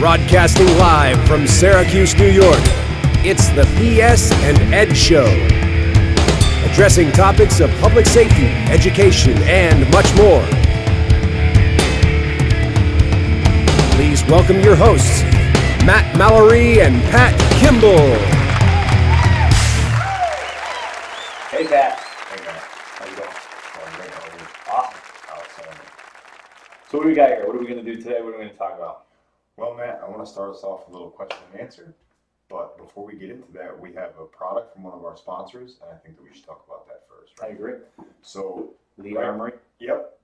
Broadcasting live from Syracuse, New York, it's the PS&Ed Show. Addressing topics of public safety, education, and much more. Please welcome your hosts, Matt Mallory and Pat Kimball. Hey, Pat. Hey, guys. How you doing? Awesome. Awesome. So what do we got here? What are we going to do today? What are we going to talk about? Well, Matt, I want to start us off with a little question and answer. But before we get into that, we have a product from one of our sponsors, and I think that we should talk about that first. I agree. So, Lee Armory. Yep.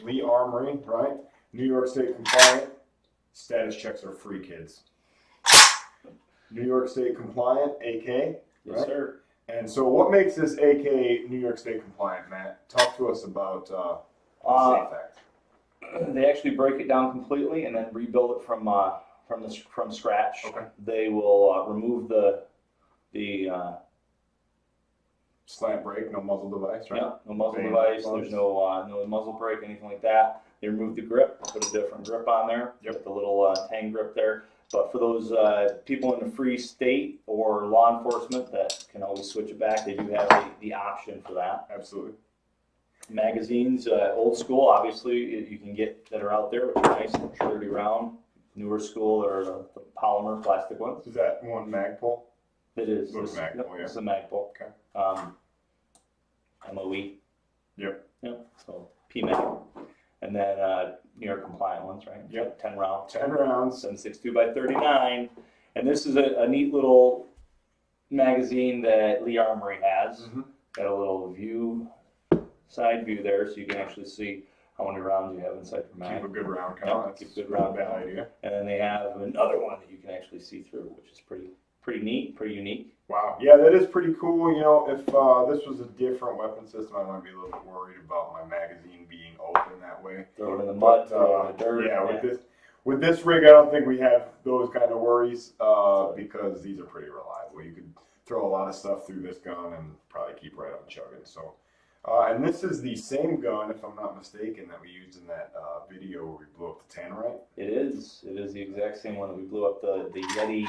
Lee Armory, right? New York State compliant. Status checks are free, kids. New York State compliant, AK. Yes, right? sir. And so what makes this AK New York State compliant, Matt? Talk to us about the Safe Act. They actually break it down completely and then rebuild it from scratch. Okay. They will remove the Slant brake, no muzzle device, right? yeah, no muzzle Bang. device. There's no muzzle brake, anything like that. They remove the grip, put a different grip on there. Yep. With the little tang grip there. But for those people in the free state or law enforcement that can always switch it back, they do have the option for that. Absolutely. Magazines, old school, obviously, you can get that are out there, which are nice, 30 round. Newer school are the polymer plastic ones. Is that one Magpul? It is. Looks Magpul, yeah. It's a Magpul. Okay. MOE. Yep. Yep. So PMAG. And then New York compliant ones, right? Yep. 10 round. 10 rounds. 7.62 by 39. And this is a neat little magazine that Lee Armory has. Mm-hmm. Got a little side view there, so you can actually see how many rounds you have inside your mag. Keep a good round count. Yep, keep a good round bad count. idea. And then they have another one that you can actually see through, which is pretty neat, pretty unique. Wow. Yeah, that is pretty cool. You know, if this was a different weapon system, I might be a little bit worried about my magazine being open that way. Throw it in the mud, But, throw it in the dirt. Yeah, with this rig, I don't think we have those kind of worries because these are pretty reliable. You could throw a lot of stuff through this gun and probably keep right on chugging. So, and this is the same gun, if I'm not mistaken, that we used in that video where we blew up the Tannerite. It is the exact same one that we blew up the Yeti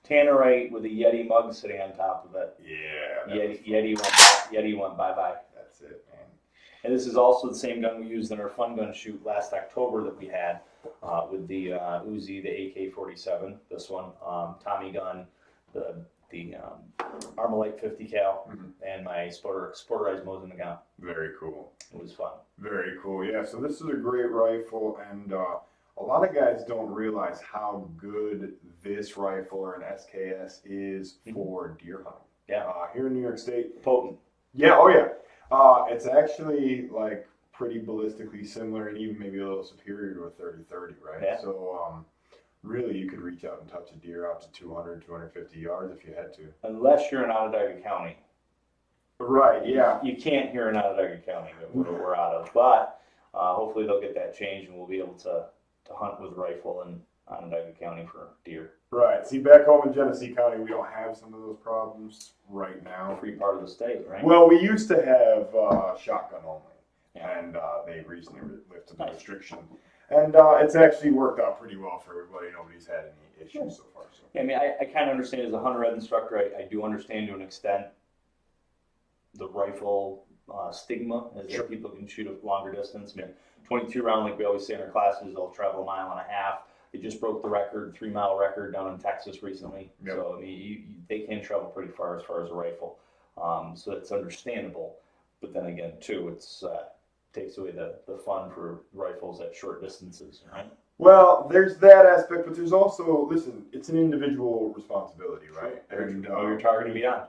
Tannerite with a Yeti mug sitting on top of it. Yeah. Yeti went bye-bye. That's it, man. And this is also the same gun we used in our fun gun shoot last October that we had with the Uzi, the AK-47. This one, Tommy gun, the Armalite 50 cal, and my sporterized Mosin gun. Very cool. It was fun. Very cool. Yeah. So this is a great rifle, and a lot of guys don't realize how good this rifle or an SKS is for deer hunting. Yeah. Here in New York State. Potent. Yeah. Oh yeah. It's actually like pretty ballistically similar and even maybe a little superior to a 30-30, right? Yeah. So really you could reach out and touch a deer out to 200, 250 yards if you had to. Unless you're in Onondaga County. Right. Yeah. You can't hear in Onondaga County that we're out of, but hopefully they'll get that changed and we'll be able to hunt with rifle in Onondaga County for deer. Right. See, back home in Genesee County, we don't have some of those problems right now. Free part of the state, right? Well, we used to have shotgun only, Yeah. and they recently lifted the Nice. restriction. And it's actually worked out pretty well for everybody. Nobody's had any issues so far. So. Yeah, I mean, I kind of understand as a hunter ed instructor, I do understand to an extent the rifle stigma, as Sure. that people can shoot a longer distance. I mean, 22 round, like we always say in our classes, they'll travel a mile and a half. They just broke the 3-mile record down in Texas recently. Yep. So, I mean, they can travel pretty far as a rifle. So it's understandable. But then again, too, it's takes away the fun for rifles at short distances, right? Well, there's that aspect, but there's also, listen, it's an individual responsibility, right? And You're targeting beyond.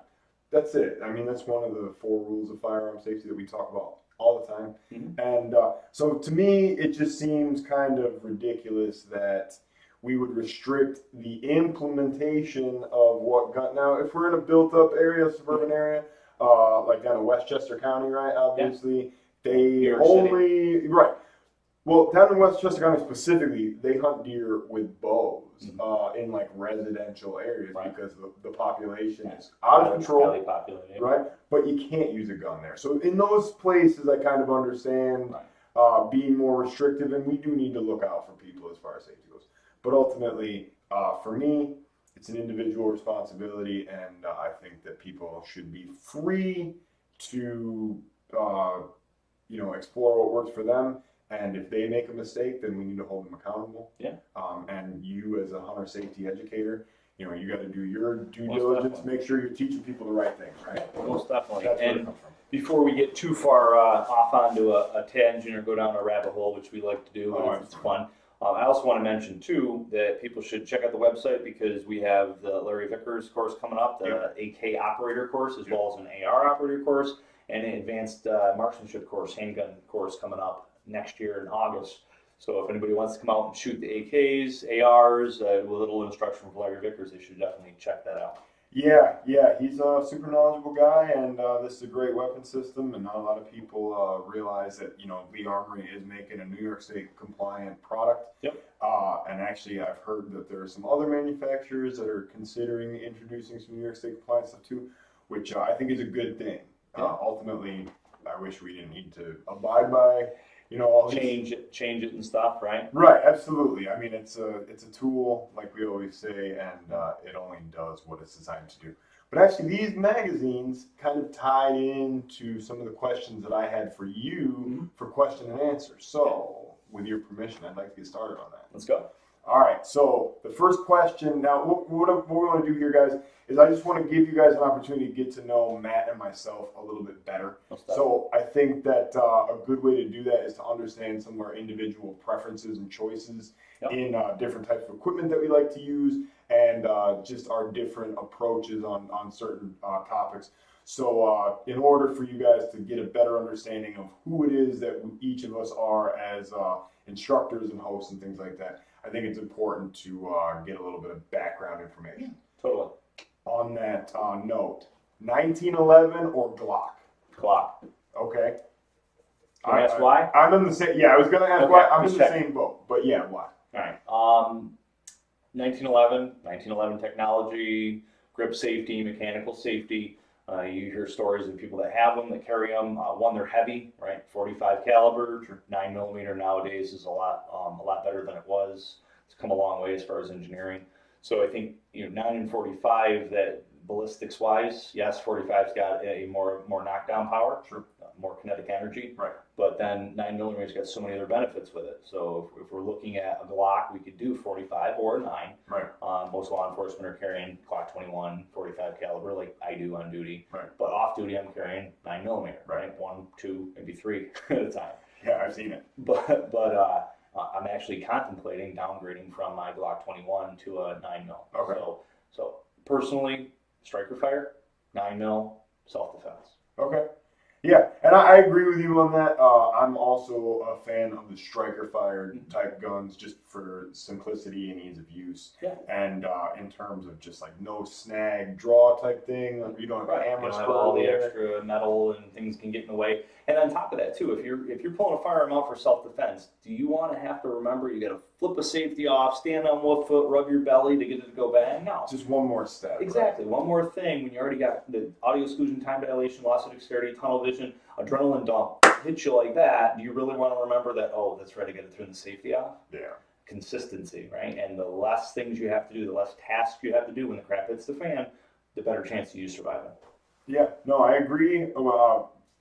that's it. I mean, that's one of the 4 rules of firearm safety that we talk about all the time. Mhm. And so to me, it just seems kind of ridiculous that we would restrict the implementation of what gun. Now, if we're in a built-up area, suburban area, like down in Westchester County, right? Obviously, they York only City. right. Well, down in Westchester County specifically, they hunt deer with bows in like residential areas Right. because the population is out of control. Highly populated. Right, but you can't use a gun there. So in those places, I kind of understand being more restrictive, and we do need to look out for people as far as safety goes. But ultimately, for me, it's an individual responsibility, and I think that people should be free to, explore what works for them. And if they make a mistake, then we need to hold them accountable. Yeah. And you, as a hunter safety educator, you got to do your due Most diligence, definitely. make sure you're teaching people the right things, right? Most definitely. That's where it And comes from. before we get too far off onto a tangent or go down a rabbit hole, which we like to do, Oh, it's fun. I also want to mention too that people should check out the website because we have the Larry Vickers course coming up, the AK operator course, as well as an AR operator course, and an advanced marksmanship course, handgun course coming up next year in August. So if anybody wants to come out and shoot the AKs, ARs, with a little instruction from Larry Vickers, they should definitely check that out. Yeah, he's a super knowledgeable guy, and this is a great weapon system, and not a lot of people realize that, Lee Armory is making a New York State compliant product. Yep. And actually, I've heard that there are some other manufacturers that are considering introducing some New York State compliant stuff too, which I think is a good thing. Yeah. Ultimately, I wish we didn't need to abide by, all these Change it and stuff, right? Right, absolutely. I mean, it's a tool, like we always say, and it only does what it's designed to do. But actually, these magazines kind of tied into some of the questions that I had for you for question and answer. So, with your permission, I'd like to get started on that. Let's go. All right, so the first question, now what we want to do here, guys, is I just want to give you guys an opportunity to get to know Matt and myself a little bit better. So I think that a good way to do that is to understand some of our individual preferences and choices in different types of equipment that we like to use, and just our different approaches on certain topics. So in order for you guys to get a better understanding of who it is that each of us are as instructors and hosts and things like that, I think it's important to get a little bit of background information. Totally. On that note, 1911 or Glock? Glock. Okay. Can I ask why? I'm in the same. Yeah, I was gonna ask Okay, why. I'm in just the checking. same boat, but yeah, why? All right. 1911 technology, grip safety, mechanical safety. You hear stories of people that have them, that carry them. One, they're heavy, right? 45 caliber, 9mm nowadays is a lot better than it was. It's come a long way as far as engineering. So I think 9 and 45, that ballistics wise, yes, 45's got a more knockdown power, more kinetic energy. Right. But then 9mm's got so many other benefits with it. So if we're looking at a Glock, we could do 45 or a 9. Right. Most law enforcement are carrying Glock 21, 45 caliber, like I do on duty. Right. But off duty, I'm carrying 9mm, Right. right? 1, 2, maybe 3 at a time. Yeah, I've seen it. But I'm actually contemplating downgrading from my Glock 21 to a 9mm. Okay. So personally, striker fire, 9mm, self-defense. Okay. Yeah, and I agree with you on that. I'm also a fan of the striker fire type guns just for simplicity and ease of use. Yeah. And in terms of just like no snag draw type thing, you don't have Right. hammer You don't have spur all the there. extra metal and things can get in the way. And on top of that too, if you're pulling a firearm out for self-defense, do you want to have to remember you got to flip a safety off, stand on one foot, rub your belly to get it to go bang? No. Just one more step. Exactly. One more thing, when you already got the audio exclusion, time dilation, loss of dexterity, tunnel vision, adrenaline dump, hit you like that, do you really want to remember that, oh, that's right, I got to turn the safety off? Right? Yeah. Consistency, right? And the less things you have to do, the less tasks you have to do when the crap hits the fan, the better chance of you surviving. Yeah, no, I agree.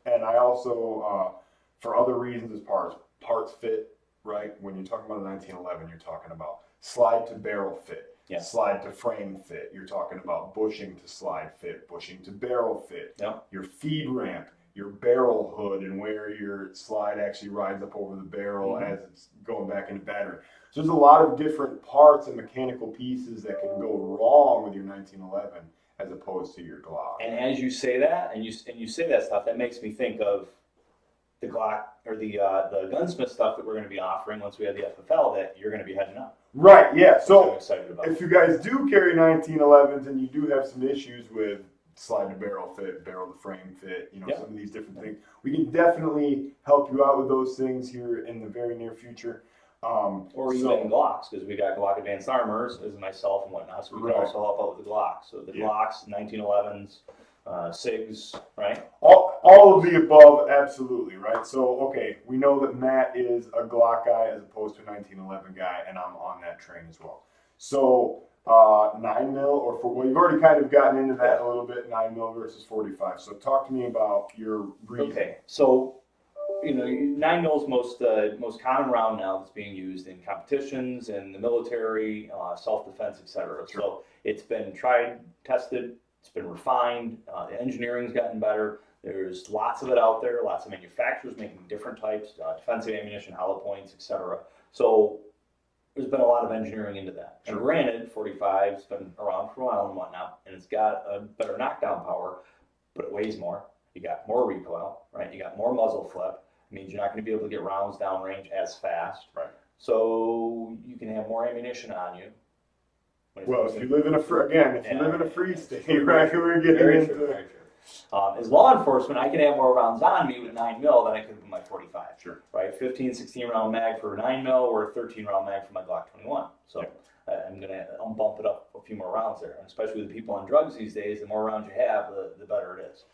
And I also, for other reasons, as far as parts fit, right? When you're talking about a 1911, you're talking about slide to barrel fit, slide to frame fit. You're talking about bushing to slide fit, bushing to barrel fit, your feed ramp, your barrel hood, and where your slide actually rides up over the barrel as it's going back into battery. So there's a lot of different parts and mechanical pieces that can go wrong with your 1911 as opposed to your Glock. And as you say that, and you say that stuff, that makes me think of the Glock or the gunsmith stuff that we're going to be offering once we have the FFL that you're going to be heading up. Right, yeah. So I'm excited about. If you guys do carry 1911s and you do have some issues with slide to barrel fit, barrel to frame fit, some of these different things, we can definitely help you out with those things here in the very near future. Or even Glocks, because we got Glock Advanced Armors, as myself and whatnot, so we can also help out with the Glocks. So the Glocks, 1911s, SIGs, right? all of the above, absolutely, right? So, okay, we know that Matt is a Glock guy as opposed to a 1911 guy, and I'm on that train as well. So, 9 mil, or well, you've already kind of gotten into that a little bit, 9 mil versus 45. So, talk to me about your reason. Okay, so 9 mil is most common round now that's being used in competitions, in the military, self-defense, etc. Sure. So it's been tried, tested, it's been refined. The engineering's gotten better. There's lots of it out there. Lots of manufacturers making different types, defensive ammunition, hollow points, etc. So there's been a lot of engineering into that. Sure. And granted, 45's been around for a while and whatnot, and it's got a better knockdown power, but it weighs more. You got more recoil, right? You got more muzzle flip. It means you're not going to be able to get rounds downrange as fast. Right. So you can have more ammunition on you. Well, if you live in a free state, right? We're getting Very into true, very true. As law enforcement, I can have more rounds on me with 9 mil than I could with my 45. Sure. Right? 15, 16 round mag for 9 mil or a 13 round mag for my Glock 21. So I'm bump it up a few more rounds there. And especially with the people on drugs these days, the more rounds you have, the better it is.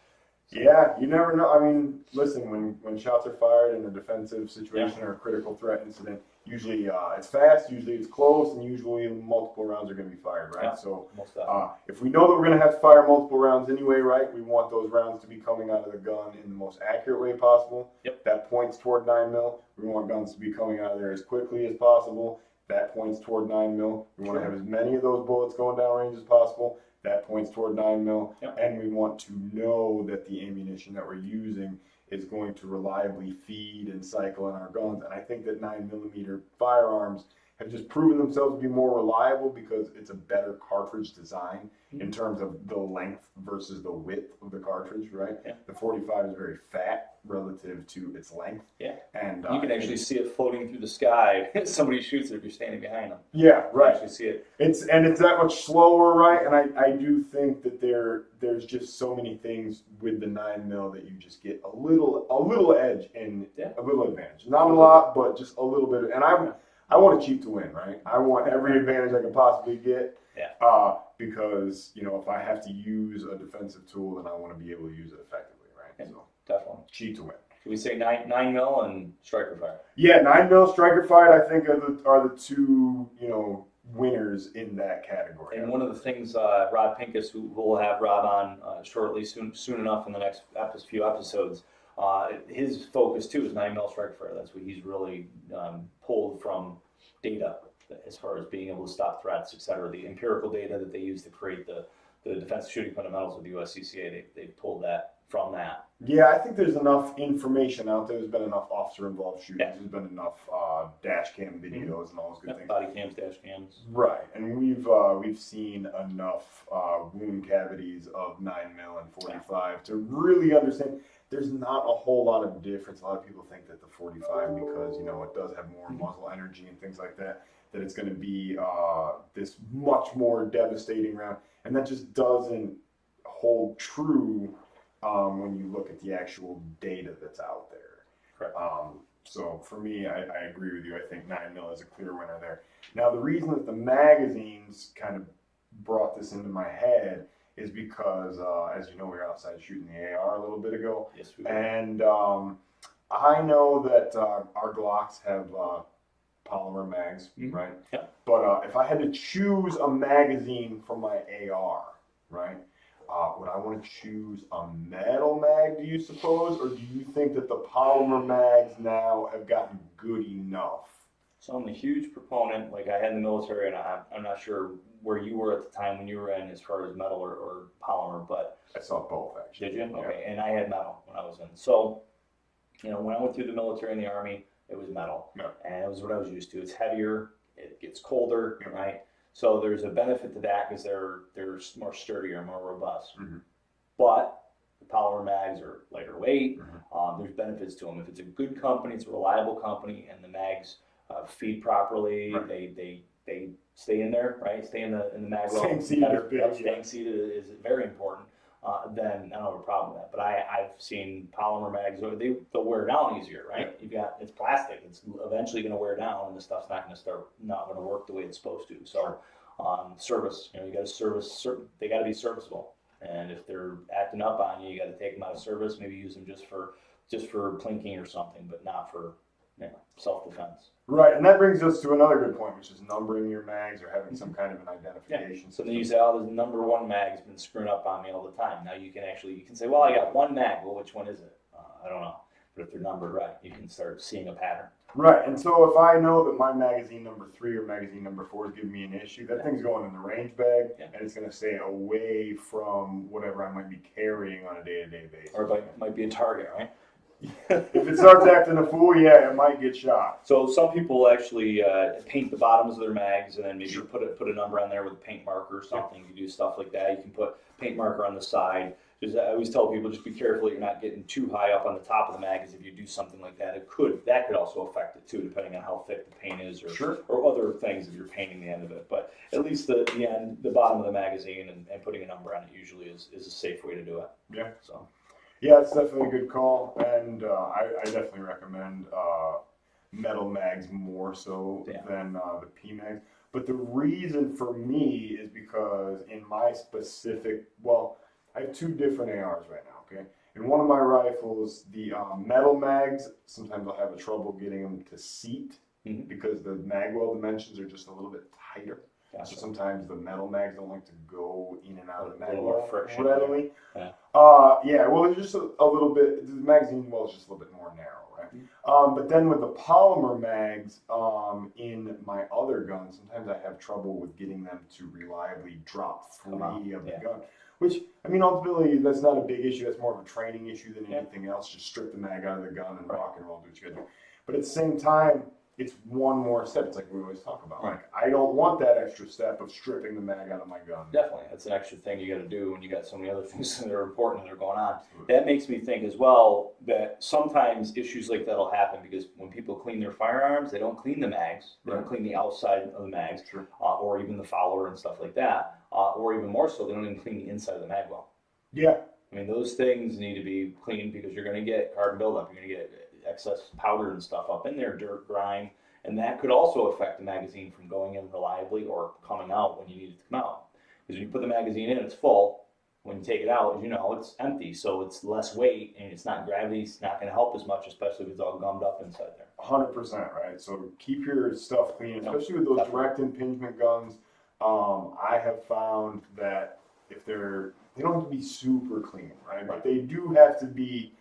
Yeah, you never know. I mean, listen, when shots are fired in a defensive situation or a critical threat incident, usually it's fast, usually it's close, and usually multiple rounds are going to be fired, right? Yeah, So if if we know that we're going to have to fire multiple rounds anyway, right, we want those rounds to be coming out of the gun in the most accurate way possible. Yep. That points toward 9 mil. We want guns to be coming out of there as quickly as possible. That points toward 9 mil. We want to have as many of those bullets going downrange as possible. That points toward 9 mil. Yep. And we want to know that the ammunition that we're using is going to reliably feed and cycle in our guns. And I think that 9mm firearms have just proven themselves to be more reliable because it's a better cartridge design in terms of the length versus the width of the cartridge, right? Yeah. The 45 is very fat relative to its length. Yeah. And you can actually see it floating through the sky. Somebody shoots it if you're standing behind them. Yeah, right. You actually see it. It's that much slower, right? And I do think that there's just so many things with the 9 mil that you just get a little edge and a little advantage. Not a lot, but just a little bit. And I want to cheat to win, right? I want every advantage I can possibly get. Yeah. Because if I have to use a defensive tool, then I want to be able to use it effectively, right? Yeah, So definitely. cheat to win. Can we say 9 mil and striker fire? Yeah, 9 mil striker fight, I think are the two winners in that category. And one of the things, Rob Pincus, who we'll have Rob on shortly, soon enough in the next few episodes, his focus too is 9 mil striker fire. That's what he's really pulled from data as far as being able to stop threats, et cetera. The empirical data that they use to create the defensive shooting fundamentals of the USCCA, they pulled that from that. Yeah, I think there's enough information out there. There's been enough officer-involved shootings. Yeah. There's been enough dash cam videos and all those good things. Body cams, dash cams. Right, and we've seen enough wound cavities of 9 mil and 45 to really understand. There's not a whole lot of difference. A lot of people think that the 45, because it does have more muzzle energy and things like that, that it's going to be this much more devastating round, and that just doesn't hold true when you look at the actual data that's out there. Correct. So for me, I agree with you. I think 9 mil is a clear winner there. Now, the reason that the magazines kind of brought this into my head is because, as you know, we were outside shooting the AR a little bit ago. Yes, we did. And I know that our Glocks have polymer mags, right? Yeah. But if I had to choose a magazine for my AR, right, would I want to choose a metal mag, do you suppose? Or do you think that the polymer mags now have gotten good enough? So I'm a huge proponent, like I had in the military, and I'm not sure where you were at the time when you were in as far as metal or polymer, but... I saw both, actually. Did you? Yeah. Okay, and I had metal when I was in. So, when I went through the military and the Army, it was metal. Yeah. And it was what I was used to. It's heavier, it gets colder, Yeah. right? So there's a benefit to that because they're more sturdier, more robust. Mm-hmm. But the polymer mags are lighter weight. Mm-hmm. There's benefits to them. If it's a good company, it's a reliable company, and the mags feed properly, Right. they stay in there, right? Stay in the mag well. Staying seated is big, Staying seated is very important. Then I don't have a problem with that. But I've seen polymer mags, they'll wear down easier, right? It's plastic. It's eventually going to wear down, and the stuff's not going to work the way it's supposed to. So service, you got to service. They got to be serviceable. And if they're acting up on you, you got to take them out of service. Maybe use them just for plinking or something, but not for self-defense. Right, and that brings us to another good point, which is numbering your mags or having some kind of an identification. Yeah. So then you say, oh, the number one mag's been screwing up on me all the time. Now you can say, well, I got one mag. Well, which one is it? I don't know. But if they're numbered right, you can start seeing a pattern. Right, and so if I know that my magazine number 3 or magazine number 4 is giving me an issue, that thing's going in the range bag, and it's going to stay away from whatever I might be carrying on a day-to-day basis. Or it might be a target, right? If it starts acting a fool, yeah, it might get shot. So some people actually paint the bottoms of their mags and then maybe put a number on there with a paint marker or something. You do stuff like that. You can put paint marker on the side. I always tell people, just be careful that you're not getting too high up on the top of the mag, because if you do something like that, that could also affect it too, depending on how thick the paint is or other things if you're painting the end of it. But at least the bottom of the magazine and putting a number on it usually is a safe way to do it. Yeah. So. Yeah, it's definitely a good call, and I definitely recommend metal mags more so than the P mags. But the reason for me is because in my specific, I have 2 different ARs right now, okay? In one of my rifles, the metal mags, sometimes I'll have trouble getting them to seat because the mag well dimensions are just a little bit tighter. Gotcha. So sometimes the metal mags don't like to go in and out of the mag well readily. Well, it's just a little bit, the magazine well is just a little bit more narrow, right? But then with the polymer mags in my other guns, sometimes I have trouble with getting them to reliably drop free of the gun. Which, I mean, ultimately, that's not a big issue. That's more of a training issue than anything else. Just strip the mag out of the gun and rock and roll, do what you gotta do. But at the same time, it's one more step. It's like we always talk about. Like, I don't want that extra step of stripping the mag out of my gun. Definitely. That's an extra thing you got to do when you got so many other things that are important that are going on. Absolutely. That makes me think as well that sometimes issues like that will happen because when people clean their firearms, they don't clean the mags. They don't clean the outside of the mags, or even the fowler and stuff like that. Or even more so, they don't even clean the inside of the mag well. Yeah. I mean, those things need to be cleaned because you're going to get carbon buildup. You're going to get excess powder and stuff up in there, dirt, grime, and that could also affect the magazine from going in reliably or coming out when you need it to come out. Because when you put the magazine in, it's full. When you take it out, as you know, it's empty, so it's less weight and it's not gravity. It's not going to help as much, especially if it's all gummed up inside there. 100%, right? So keep your stuff clean, especially with those direct impingement guns. I have found that if they don't have to be super clean, right? But they do have to be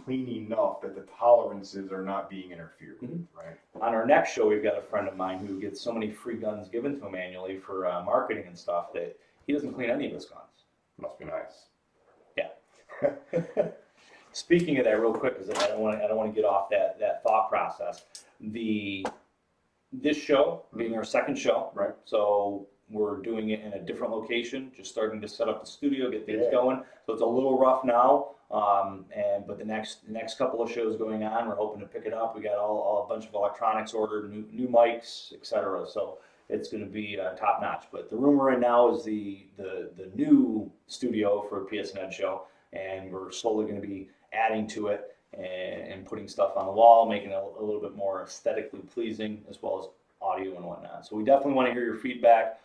clean enough that the tolerances are not being interfered with, right? On our next show, we've got a friend of mine who gets so many free guns given to him annually for marketing and stuff that he doesn't clean any of his guns. Must be nice. Yeah. Speaking of that, real quick, because I don't want to get off that thought process. This show being our second show, right? So we're doing it in a different location, just starting to set up the studio, get things going. So it's a little rough now, but the next couple of shows going on, we're hoping to pick it up. We got a bunch of electronics ordered, new mics, etc. So it's going to be top notch. But the rumor right now is the new studio for PS&Ed Show, and we're slowly going to be adding to it and putting stuff on the wall, making it a little bit more aesthetically pleasing, as well as audio and whatnot. So we definitely want to hear your feedback.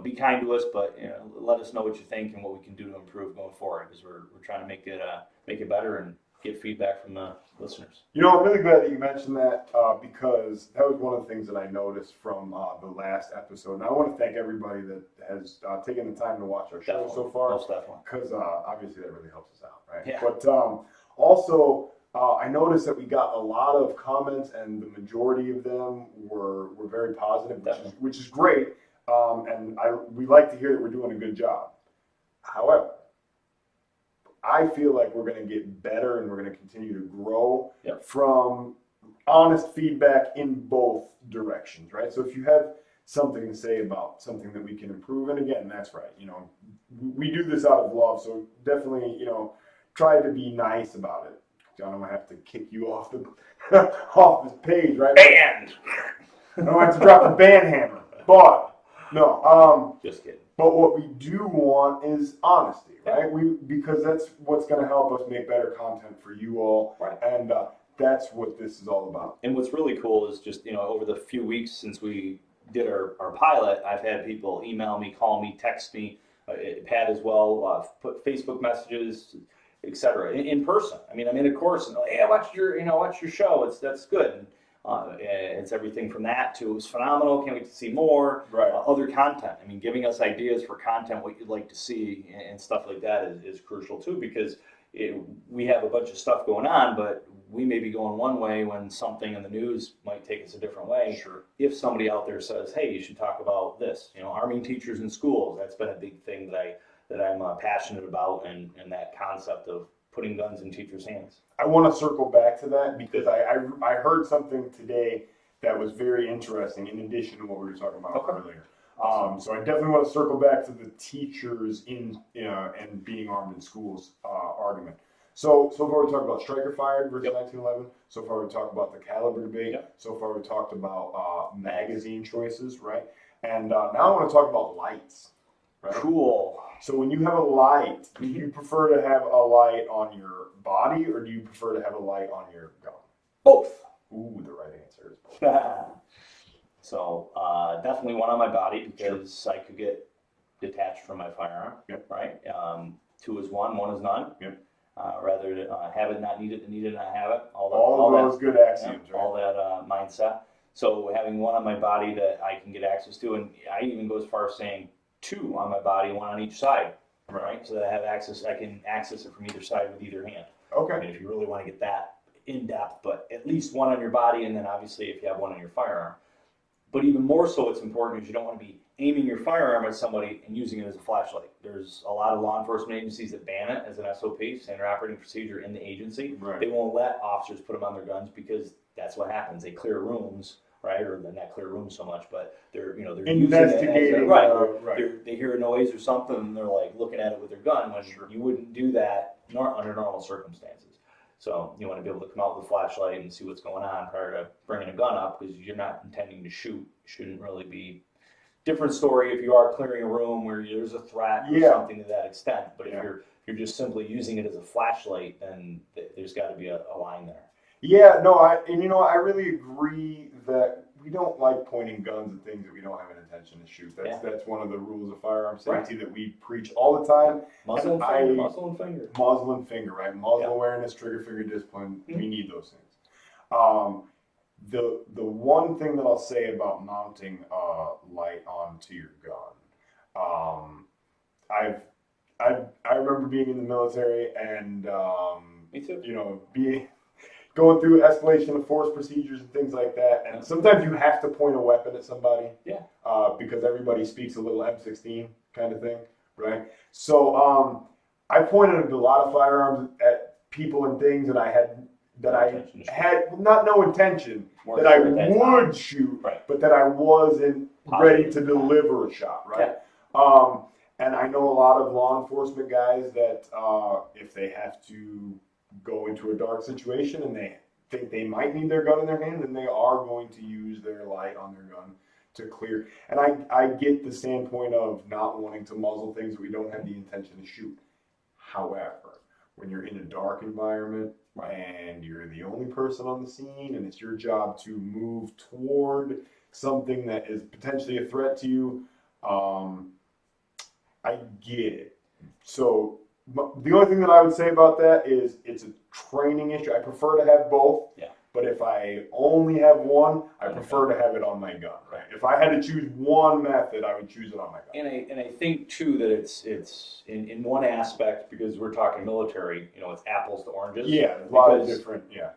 Be kind to us, but let us know what you think and what we can do to improve going forward, because we're trying to make it better and get feedback from the listeners. I'm really glad that you mentioned that because that was one of the things that I noticed from the last episode. And I want to thank everybody that has taken the time to watch our show so far. Most definitely. Because obviously that really helps us out, right? Yeah. But also, I noticed that we got a lot of comments, and the majority of them were very positive, which is great. And we like to hear that we're doing a good job. However, I feel like we're going to get better and we're going to continue to grow from honest feedback in both directions, right? So if you have something to say about something that we can improve, and again, that's right, we do this out of love, so definitely, try to be nice about it. I don't have to kick you off off this page, right? Banned! I don't have to drop the ban hammer, but no. Just kidding. But what we do want is honesty, right? Because that's what's going to help us make better content for you all, right? And that's what this is all about. And what's really cool is just over the few weeks since we did our pilot, I've had people email me, call me, text me, Pat as well, put Facebook messages, etc. In person. I mean, I'm in a course and hey, watch your show. That's good. It's everything from that to it was phenomenal. Can't wait to see more. Right. Other content. I mean, giving us ideas for content, what you'd like to see, and stuff like that is crucial too, because we have a bunch of stuff going on, but we may be going one way when something in the news might take us a different way. Sure. If somebody out there says, "Hey, you should talk about this," arming teachers in schools. That's been a big thing that I'm passionate about, and that concept of putting guns in teachers' hands. I want to circle back to that because I heard something today that was very interesting in addition to what we were talking about earlier. So I definitely want to circle back to the teachers and being armed in schools argument. So far we talked about striker fired versus 1911. So far we talked about the caliber debate. Yep. So far we talked about magazine choices, right? And now I want to talk about lights. Right? Cool. So when you have a light, do you prefer to have a light on your body or do you prefer to have a light on your gun? Both. Ooh, the right answer is both. So definitely one on my body because I could get detached from my firearm. Yep. Right. 2 is 1, 1 is none. Yep. Rather have it, not need it, than need it, not have it. All those good axioms, right? All that mindset. So having one on my body that I can get access to, and I even go as far as saying 2 on my body, 1 on each side. Right. So that I have access, I can access it from either side with either hand. Okay. I mean, if you really want to get that in depth, but at least 1 on your body, and then obviously if you have 1 on your firearm. But even more so, it's important because you don't want to be aiming your firearm at somebody and using it as a flashlight. There's a lot of law enforcement agencies that ban it as an SOP, standard operating procedure in the agency. Right. They won't let officers put them on their guns because that's what happens. They clear rooms, right? Or they're not clear rooms so much, but they're they're investigating. They hear a noise or something and they're like looking at it with their gun when you wouldn't do that under normal circumstances. So you want to be able to come out with a flashlight and see what's going on prior to bringing a gun up because you're not intending to shoot. It shouldn't really be different story if you are clearing a room where there's a threat or something to that extent. But if you're just simply using it as a flashlight, then there's got to be a line there. Yeah, no, I really agree that we don't like pointing guns at things that we don't have an intention to shoot. That's one of the rules of firearm safety that we preach all the time. Muzzle and finger. Muzzle and finger, right? Muzzle awareness, trigger finger discipline. Mm-hmm. We need those things. The one thing that I'll say about mounting a light onto your gun, I remember being in the military and me too. Going through escalation of force procedures and things like that, and sometimes you have to point a weapon at somebody, because everybody speaks a little M16 kind of thing, right? So I pointed a lot of firearms at people and things that I had not no intention that I would shoot, but that I wasn't ready to deliver a shot, right? Yeah. And I know a lot of law enforcement guys that if they have to go into a dark situation and they think they might need their gun in their hand, then they are going to use their light on their gun to clear. And I get the standpoint of not wanting to muzzle things that we don't have the intention to shoot. However, when you're in a dark environment and you're the only person on the scene and it's your job to move toward something that is potentially a threat to you, I get it. So the only thing that I would say about that is it's a training issue. I prefer to have both. Yeah. But if I only have one, I prefer to have it on my gun. Right. If I had to choose one method, I would choose it on my gun. And I think too that it's in one aspect, because we're talking military, it's apples to oranges. Yeah, a lot of different. Yeah.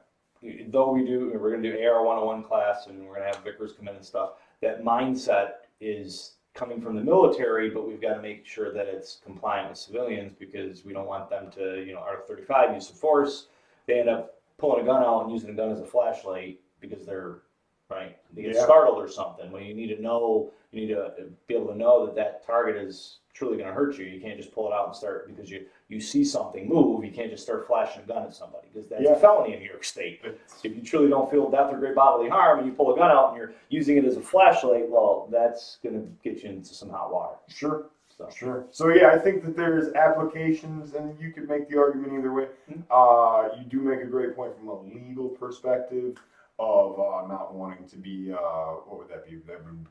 Though we're going to do AR 101 class and we're going to have Vickers come in and stuff. That mindset is coming from the military, but we've got to make sure that it's compliant with civilians because we don't want them to, Article 35 use of force. They end up pulling a gun out and using a gun as a flashlight because they get startled or something. Well, you need to be able to know that target is truly going to hurt you. You can't just pull it out and start because you see something move. You can't just start flashing a gun at somebody because that's a felony in New York State. If you truly don't feel death or great bodily harm and you pull a gun out and you're using it as a flashlight, well, that's going to get you into some hot water. Sure. Sure. So yeah, I think that there's applications, and you could make the argument either way. You do make a great point from a legal perspective. of not wanting to be, what would that be?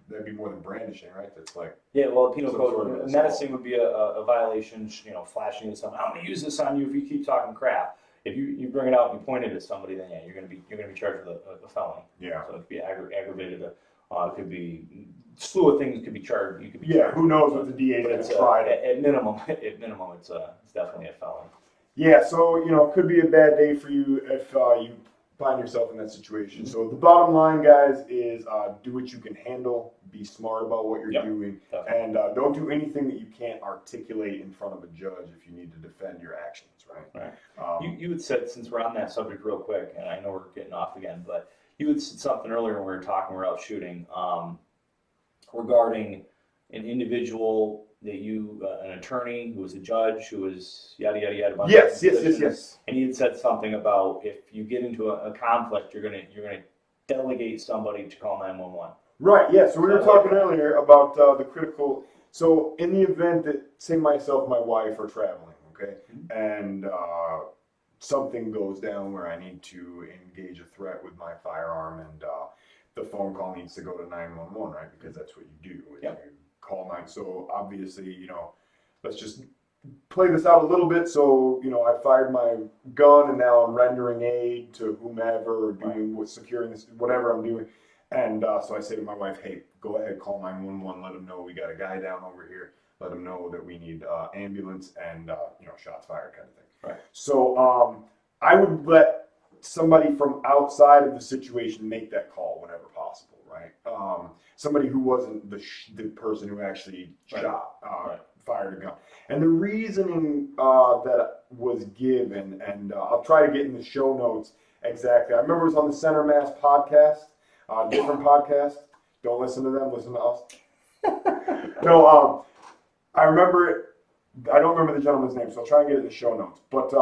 That'd be more than brandishing, right? That's like, Yeah, well, penal Some code, sort of assault. menacing would be a violation, flashing at something. I'm gonna use this on you if you keep talking crap. If you bring it out and you point it at somebody, then yeah, you're gonna be charged with a felony. yeah. So it could be aggravated, it could be slew of things could be charged. You could be Yeah, charged who with, knows what the DA but has it's tried. at minimum, it's definitely a felony. Yeah, so, it could be a bad day for you if you find yourself in that situation. So the bottom line, guys, is do what you can handle, be smart about what you're Yep, doing, definitely. and don't do anything that you can't articulate in front of a judge if you need to defend your actions, right? Right. You had said, since we're on that subject real quick, and I know we're getting off again, but you had said something earlier when we were talking, we were out shooting, regarding an individual that an attorney who was a judge who was yada yada yada. Bunch of Yes. positions. And he had said something about if you get into a conflict, you're gonna delegate somebody to call 911. Right, yeah, so we were talking earlier about the critical, so in the event that, say myself, my wife are traveling, okay, and something goes down where I need to engage a threat with my firearm and the phone call needs to go to 911, right, because that's what you do, is Yep. you call 9, so obviously, let's just play this out a little bit, so, I fired my gun and now I'm rendering aid to whomever or doing securing this, whatever I'm doing. And so I say to my wife, hey, go ahead, call 911, let them know we got a guy down over here, let them know that we need ambulance and, shots fired kind of thing. Right. So I would let somebody from outside of the situation make that call whenever possible, right? Somebody who wasn't the person who actually fired a gun. And the reasoning that was given, and I'll try to get in the show notes exactly. I remember it was on the Center Mass podcast. Different podcast. Don't listen to them. Listen to us. No, I remember it. I don't remember the gentleman's name, so I'll try and get it in the show notes. But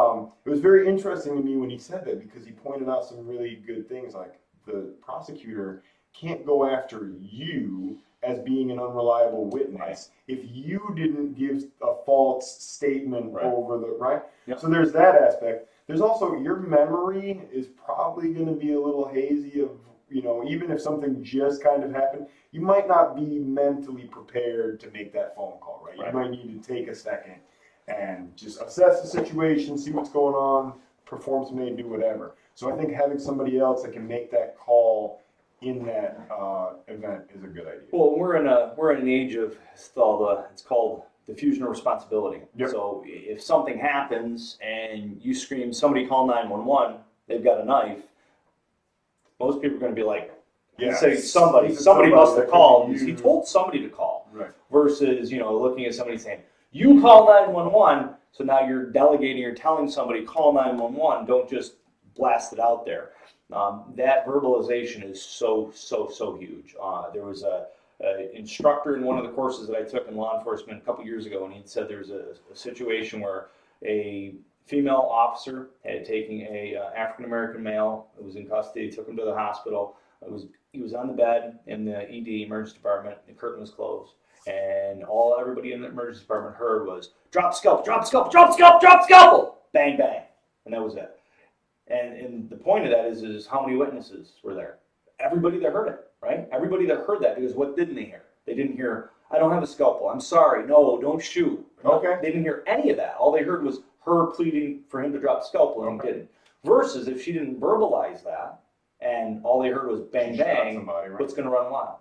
it was very interesting to me when he said that because he pointed out some really good things, like the prosecutor can't go after you as being an unreliable witness if you didn't give a false statement over the right. Yep. So there's that aspect. There's also your memory is probably going to be a little hazy of. Even if something just kind of happened, you might not be mentally prepared to make that phone call, right? You might need to take a second and just assess the situation, see what's going on, perform some aid, do whatever. So I think having somebody else that can make that call in that event is a good idea. Well, we're in an age of it's called diffusion of responsibility. Yep. So if something happens and you scream, somebody call 911, they've got a knife. Most people are going to be like, say somebody must have called. He told somebody to call. Right. Versus, looking at somebody saying, you call 911. So now you're delegating or telling somebody, call 911. Don't just blast it out there. That verbalization is so huge. There was a instructor in one of the courses that I took in law enforcement a couple years ago, and he said there's a situation where a female officer had taken a African-American male who was in custody, took him to the hospital. He was on the bed in the ED, emergency department. The curtain was closed. And everybody in the emergency department heard was, drop the scalpel, drop the scalpel, drop the scalpel, drop the scalpel! Bang, bang. And that was it. And the point of that is how many witnesses were there? Everybody that heard it, right? Everybody that heard that, because what didn't they hear? They didn't hear, I don't have a scalpel, I'm sorry, no, don't shoot. Okay. They didn't hear any of that. All they heard was her pleading for him to drop the scalpel, and he didn't. Versus if she didn't verbalize that, and all they heard was bang, bang, somebody, right? what's going to run wild?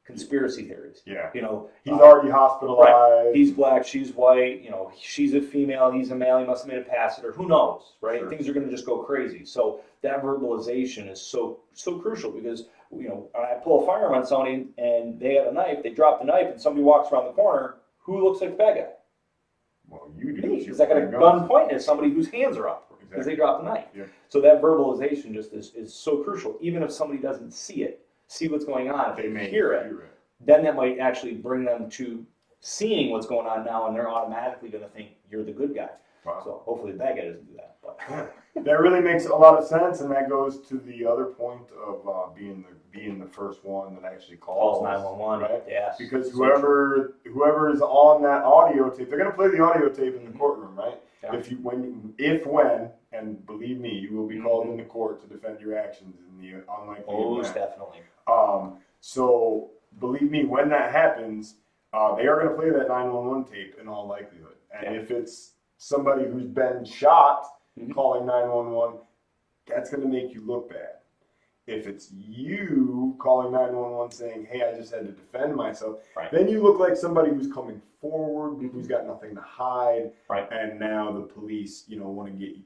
Conspiracy theories. Yeah. He's already hospitalized. Right. He's black, she's white, she's a female, he's a male, he must have made a pass at her. Who knows, right? Sure. Things are going to just go crazy. So that verbalization is so crucial because, I pull a firearm on somebody and they have a knife, they drop the knife, and somebody walks around the corner, who looks like the bad guy? Well, you do. Me, because I got a gun pointed at somebody whose hands are up because they dropped the knife. Yeah. So that verbalization just is so crucial. Even if somebody doesn't see what's going on, if they may hear it, then that might actually bring them to seeing what's going on now, and they're automatically going to think you're the good guy. Wow. So hopefully the bad guy doesn't do that. But that really makes a lot of sense, and that goes to the other point of being the first one that actually calls 911, right? Yes. Because whoever is on that audio tape, they're going to play the audio tape in the courtroom, right? Yeah. If when, and and believe me, you will be called into court to defend your actions in the unlikely Most event. definitely. So believe me, when that happens, they are going to play that 911 tape in all likelihood. And if it's somebody who's been shot calling 911, that's going to make you look bad. If it's you calling 911 saying, hey, I just had to defend myself, then you look like somebody who's coming forward, who's got nothing to hide, and now the police,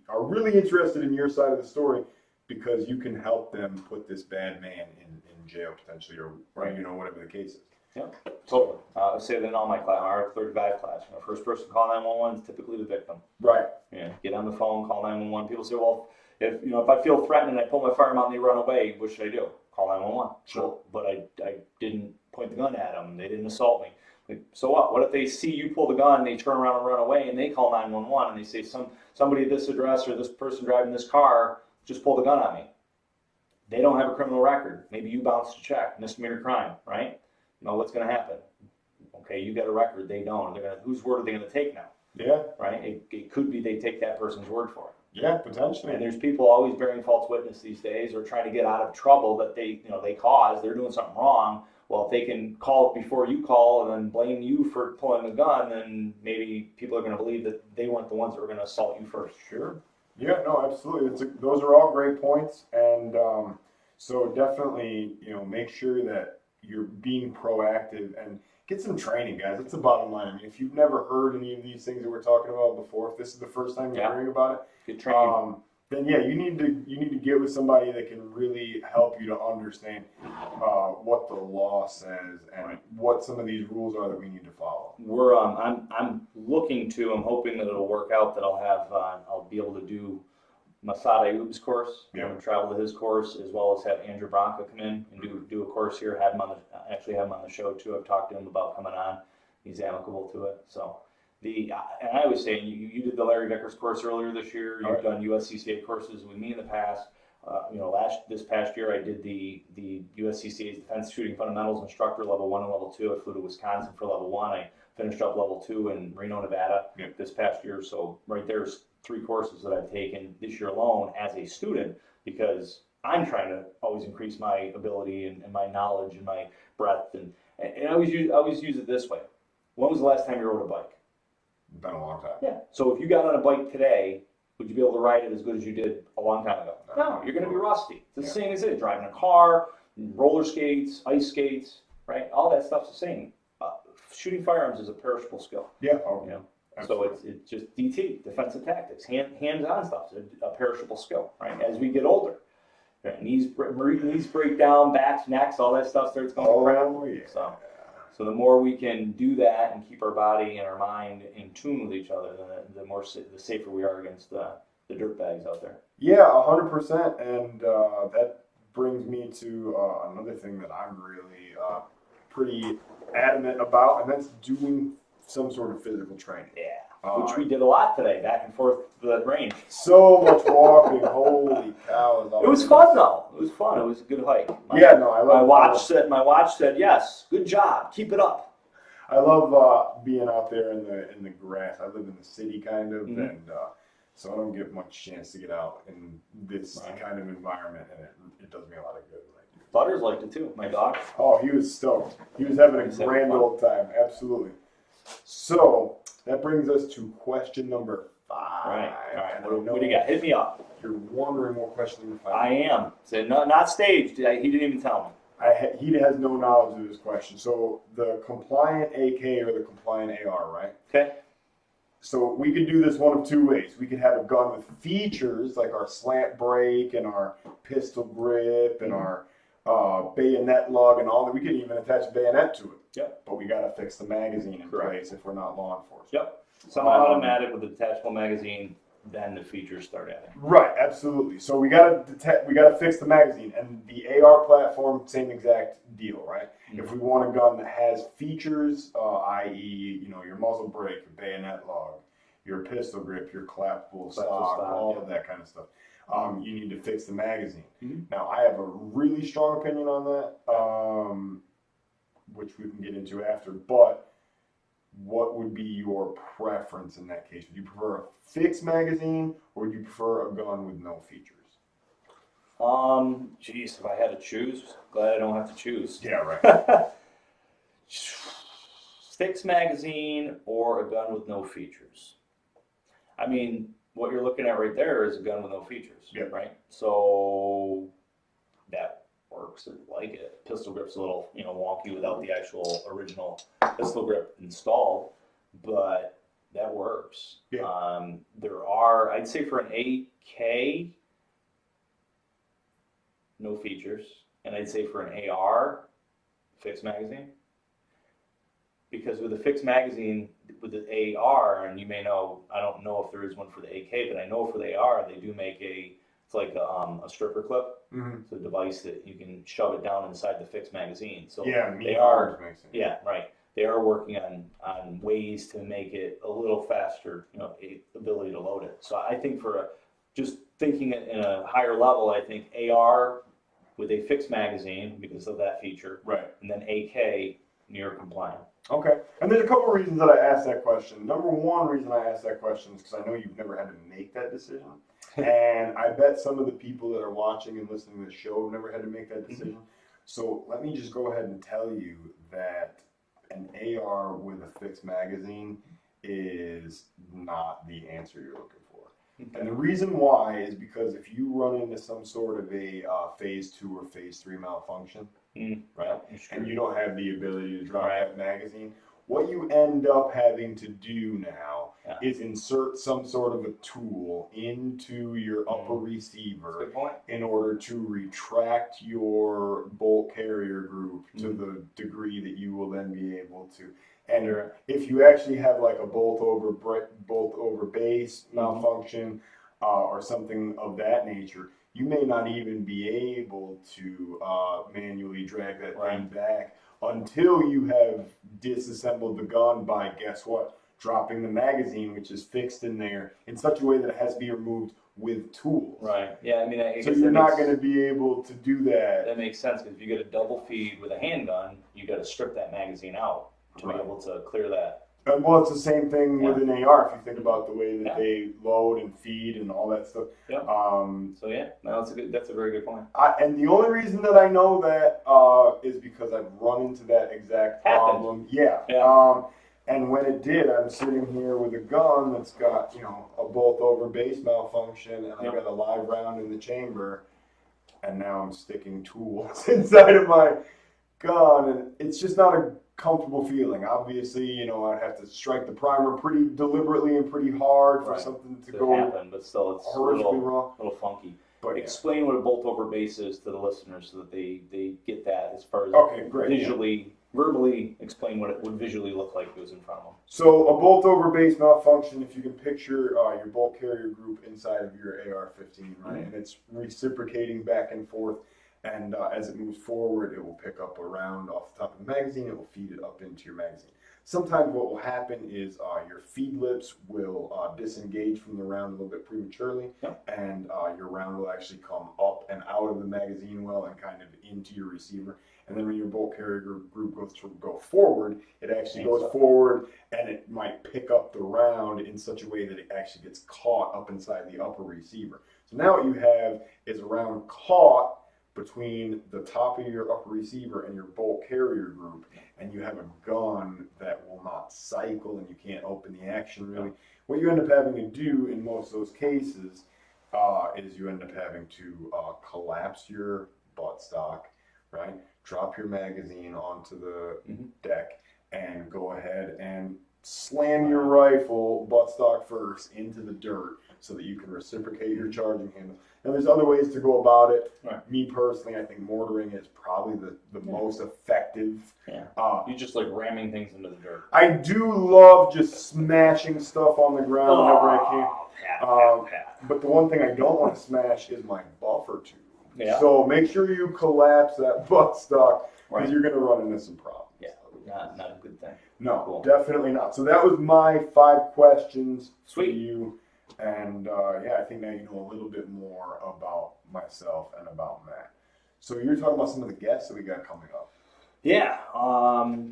are really interested in your side of the story because you can help them put this bad man in jail potentially, or whatever the case is. Yeah, totally. I say that in all my class, our 35 class. First person to call 911 is typically the victim. Right. Yeah. Get on the phone, call 911. People say, well, if I feel threatened and I pull my firearm out and they run away, what should I do? Call 911. Sure. But I didn't point the gun at them. They didn't assault me. Like, so what? What if they see you pull the gun, they turn around and run away, and they call 911 and they say somebody at this address or this person driving this car just pulled the gun on me. They don't have a criminal record. Maybe you bounced a check, misdemeanor crime, right? What's going to happen? Okay, you got a record. They don't. Whose word are they going to take now? Yeah. Right? It could be they take that person's word for it. Yeah, potentially. And there's people always bearing false witness these days, or trying to get out of trouble that they caused. They're doing something wrong. Well, if they can call it before you call and then blame you for pulling the gun, then maybe people are going to believe that they weren't the ones that were going to assault you first. Sure. Yeah, no, absolutely. Those are all great points. And so definitely, make sure that you're being proactive and get some training, guys. That's the bottom line. I mean, if you've never heard any of these things that we're talking about before, if this is the first time you're hearing about it, get trained. Then you need to get with somebody that can really help you to understand what the law says and what some of these rules are that we need to follow. I'm hoping that it'll work out, that I'll be able to do Masada Ayub's course. I'm going to travel to his course, as well as have Andrew Bronca come in and do a course here. Have him on the show too. I've talked to him about coming on. He's amicable to it. So and I always say, you did the Larry Vickers course earlier this year. You've done USCCA courses with me in the past. This past year I did the USCCA's Defense Shooting Fundamentals Instructor Level 1 and Level 2. I flew to Wisconsin for Level 1. I finished up Level 2 in Reno, Nevada this past year. So right there's 3 courses that I've taken this year alone as a student, because I'm trying to always increase my ability and my knowledge and my breadth. And I always use it this way. When was the last time you rode a bike? Been a long time. Yeah. So if you got on a bike today, would you be able to ride it as good as you did a long time ago? No, you're going to be rusty. It's the same as it. Driving a car, roller skates, ice skates, right? All that stuff's the same. Shooting firearms is a perishable skill. Yeah. So it's just DT, defensive tactics, hands-on stuff. It's a perishable skill, right? As we get older, right? knees break down, backs, necks, all that stuff starts going crap. So the more we can do that and keep our body and our mind in tune with each other, the safer we are against the dirtbags out there. Yeah, 100%. And that brings me to another thing that I'm really pretty adamant about, and that's doing some sort of physical training. Yeah, which we did a lot today, back and forth to the range. So much walking, holy cow! It was fun though. It was fun. It was a good hike. I love my watch said yes. Good job. Keep it up. I love being out there in the grass. I live in the city kind of, and so I don't get much chance to get out in this kind of environment, and it does me a lot of good. Butters liked it too. My dog. Oh, he was stoked. He was having a grand old time. Absolutely. So that brings us to question number 5. Right. What do you got? Hit me up. You're wondering what question number 5 is. I am. So not staged. He didn't even tell me. He has no knowledge of this question. So the compliant AK or the compliant AR, right? Okay. So we could do this one of 2 ways. We could have a gun with features like our slant brake and our pistol grip and our bayonet lug and all that. We could even attach a bayonet to it. Yep. But we got to fix the magazine in place if we're not law enforcement. Yep. Semi-automatic with a detachable magazine, then the features start adding. Right, absolutely. So we got to fix the magazine, and the AR platform, same exact deal, right? Mm-hmm. If we want a gun that has features, i.e., your muzzle brake, your bayonet lug, your pistol grip, your collapsible stock, all of that kind of stuff. You need to fix the magazine. Mm-hmm. Now, I have a really strong opinion on that, which we can get into after, but what would be your preference in that case? Would you prefer a fixed magazine, or would you prefer a gun with no features? Geez, if I had to choose, glad I don't have to choose. Yeah, right. Fixed magazine or a gun with no features. I mean, what you're looking at right there is a gun with no features, Yep. right? So that works. I like it. Pistol grip's a little, wonky without the actual original pistol grip installed, but that works. Yeah. There are, I'd say for an AK, no features, and I'd say for an AR, fixed magazine. Because with a fixed magazine, with the AR, and you may know, I don't know if there is one for the AK, but I know for the AR, they do make it's like a stripper clip. Mm-hmm. It's a device that you can shove it down inside the fixed magazine. So Yeah, they are, makes sense. yeah, right. They are working on ways to make it a little faster, ability to load it. So I think just thinking it in a higher level, I think AR with a fixed magazine because of that feature, Right. and then AK near compliant. Okay. And there's a couple of reasons that I asked that question. Number one reason I asked that question is because I know you've never had to make that decision. And I bet some of the people that are watching and listening to the show have never had to make that decision. So let me just go ahead and tell you that an AR with a fixed magazine is not the answer you're looking for. Okay. And the reason why is because if you run into some sort of a phase 2 or phase 3 malfunction, right, and you don't have the ability to drop that magazine, what you end up having to do now is insert some sort of a tool into your upper receiver in order to retract your bolt carrier group to the degree that you will then be able to. And if you actually have like a bolt over base malfunction or something of that nature, you may not even be able to manually drag that thing back until you have disassembled the gun by, guess what, dropping the magazine, which is fixed in there in such a way that it has to be removed with tools. Right. Yeah, I mean, I So guess you're not going to be able to do that. That makes sense, because if you get a double feed with a handgun, you got to strip that magazine out to be able to clear that. Well, it's the same thing with an AR if you think about the way that they load and feed and all that stuff. Yeah. So yeah, no, that's a very good point. And the only reason that I know that is because I've run into that exact problem. Yeah. And when it did, I'm sitting here with a gun that's got, a bolt over base malfunction, and I've got a live round in the chamber, and now I'm sticking tools inside of my gun, and it's just not a comfortable feeling. Obviously, I'd have to strike the primer pretty deliberately and pretty hard for something to go happen, but still, it's horrifically wrong. A little funky. But explain what a bolt over base is to the listeners so that they get that as far as visually, verbally explain what it would visually look like if it was in front of them. So a bolt over base malfunction, if you can picture your bolt carrier group inside of your AR-15, right, and it's reciprocating back and forth. And as it moves forward, it will pick up a round off the top of the magazine. It will feed it up into your magazine. Sometimes what will happen is your feed lips will disengage from the round a little bit prematurely, and your round will actually come up and out of the magazine well and kind of into your receiver. And then when your bolt carrier group goes to go forward, it actually goes forward, and it might pick up the round in such a way that it actually gets caught up inside the upper receiver. So now what you have is a round caught between the top of your upper receiver and your bolt carrier group, and you have a gun that will not cycle and you can't open the action really. What you end up having to do in most of those cases is you end up having to collapse your buttstock, right? Drop your magazine onto the deck and go ahead and slam your rifle buttstock first into the dirt so that you can reciprocate your charging handle. And there's other ways to go about it. Me personally, I think mortaring is probably the most effective. You just like ramming things into the dirt. I do love just smashing stuff on the ground whenever I can. But the one thing I don't want to smash is my buffer tube. So make sure you collapse that buttstock because you're going to run into some problems. Not a good thing. No, definitely not. So that was my 5 questions for you. And I think now you know a little bit more about myself and about Matt. So you're talking about some of the guests that we got coming up. Yeah,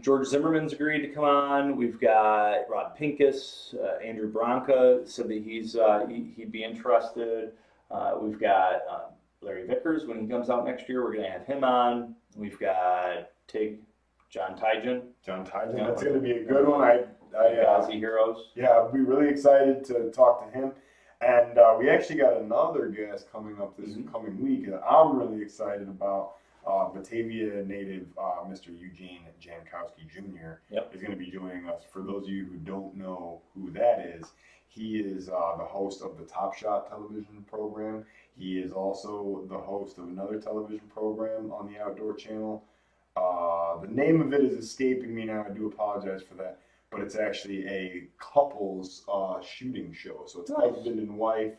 George Zimmerman's agreed to come on. We've got Rod Pincus, Andrew Bronca said that he'd be interested. We've got Larry Vickers when he comes out next year. We're going to have him on. We've got John Tygen. John Tygen, Yeah. that's going to be a good one. Aussie Heroes. Yeah, I'll be really excited to talk to him. And we actually got another guest coming up this coming week that I'm really excited about. Batavia native Mr. Eugene Jankowski Jr. Yep. is going to be joining us. For those of you who don't know who that is, he is the host of the Top Shot television program. He is also the host of another television program on the Outdoor Channel. The name of it is escaping me now. I do apologize for that. But it's actually a couples shooting show. So it's husband and wife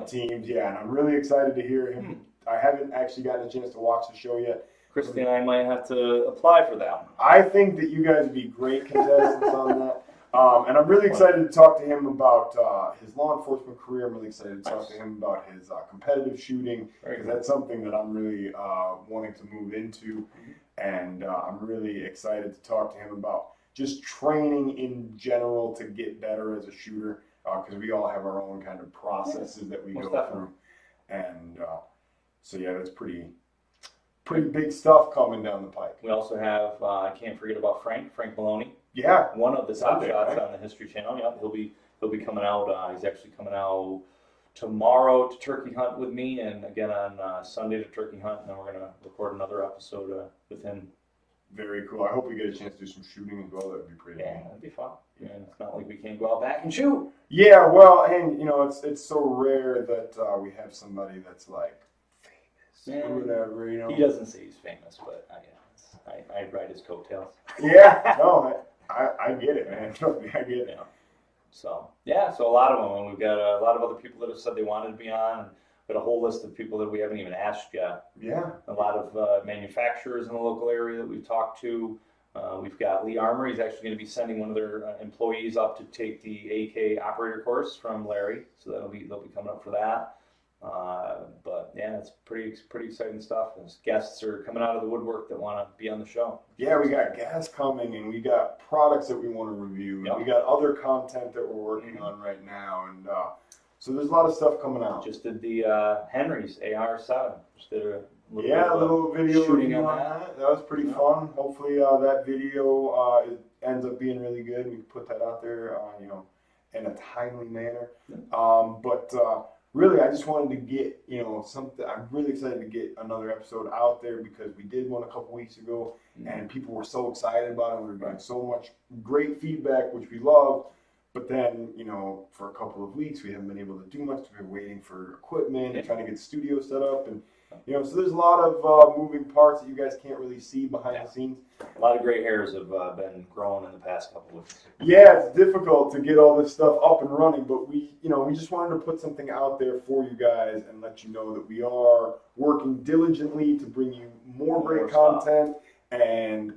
teams. Yeah, and I'm really excited to hear him. I haven't actually gotten a chance to watch the show yet. Christy and I might have to apply for that one. I think that you guys would be great contestants on that. And I'm really excited to talk to him about his law enforcement career. I'm really excited to talk to him about his competitive shooting, because that's something that I'm really wanting to move into. And I'm really excited to talk to him about just training in general to get better as a shooter, because we all have our own kind of processes that we go through. And so yeah, that's pretty big stuff coming down the pike. We also have, I can't forget about Frank Maloney. Yeah. One of the top shots on the History Channel. Yep, he'll be coming out. He's actually coming out tomorrow to turkey hunt with me, and again on Sunday to turkey hunt, and then we're gonna record another episode with him. Very cool. I hope we get a chance to do some shooting as well. That'd be pretty Yeah, cool. that'd be fun. Yeah, it's not like we can't go out back and shoot. Yeah, well, and you know, it's so rare that we have somebody that's like famous or whatever. You know, he doesn't say he's famous, but I ride his coattails. Yeah, no, I get it, man. Trust me, I get it. Yeah. So a lot of them, and we've got a lot of other people that have said they wanted to be on. Got a whole list of people that we haven't even asked yet. Yeah. A lot of manufacturers in the local area that we've talked to. We've got Lee Armour. He's actually going to be sending one of their employees up to take the AK operator course from Larry. So they'll be coming up for that. But yeah, it's pretty exciting stuff. And guests are coming out of the woodwork that want to be on the show. Yeah, we got gas coming, and we got products that we want to review, and we got other content that we're working on right now, and so there's a lot of stuff coming out. Just did the Henry's AR-7. Just did a little video shooting on that. That was pretty fun. Hopefully that video ends up being really good. We can put that out there, in a timely manner. But really, I just wanted to get, something. I'm really excited to get another episode out there, because we did one a couple weeks ago, and people were so excited about it. We were getting so much great feedback, which we loved. But then, for a couple of weeks, we haven't been able to do much. We've been waiting for equipment and trying to get the studio set up. And, so there's a lot of moving parts that you guys can't really see behind the scenes. A lot of gray hairs have been growing in the past couple of weeks. Yeah, it's difficult to get all this stuff up and running, but we just wanted to put something out there for you guys and let you know that we are working diligently to bring you more great content and